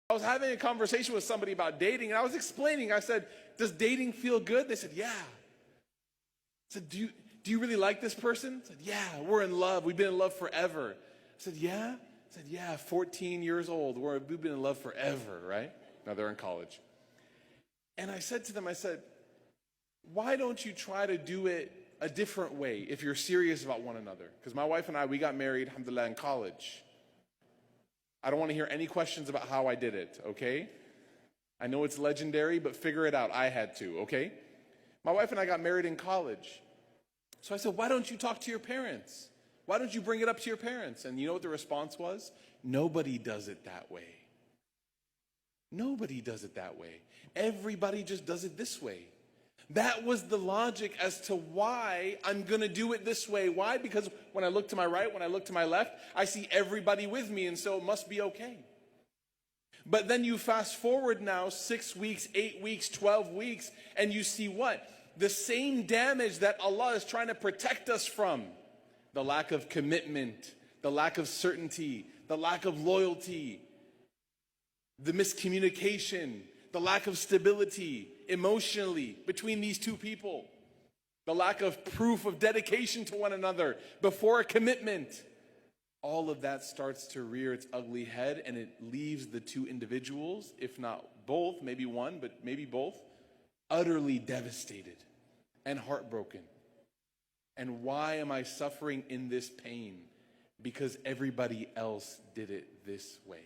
I was having a conversation with somebody about dating, and I was explaining. I said, does dating feel good? They said, yeah. I said, do you really like this person? I said, yeah, we're in love. We've been in love forever. I said, yeah? I said, yeah, 14 years old. We've been in love forever, right? Now they're in college. And I said to them, I said, why don't you try to do it a different way if you're serious about one another? Because my wife and I, we got married, alhamdulillah, in college. I don't want to hear any questions about how I did it, okay? I know it's legendary, but figure it out. I had to, okay? My wife and I got married in college. So I said, why don't you talk to your parents? Why don't you bring it up to your parents? And you know what the response was? Nobody does it that way. Nobody does it that way. Everybody just does it this way. That was the logic as to why I'm going to do it this way. Why? Because when I look to my right, when I look to my left, I see everybody with me, and so it must be okay. But then you fast forward now 6 weeks, 8 weeks, 12 weeks, and you see what? The same damage that Allah is trying to protect us from. The lack of commitment, the lack of certainty, the lack of loyalty, the miscommunication, the lack of stability emotionally between these two people, the lack of proof of dedication to one another before a commitment. All of that starts to rear its ugly head, and it leaves the two individuals, if not both, maybe one, but maybe both, utterly devastated and heartbroken. And why am I suffering in this pain? Because everybody else did it this way.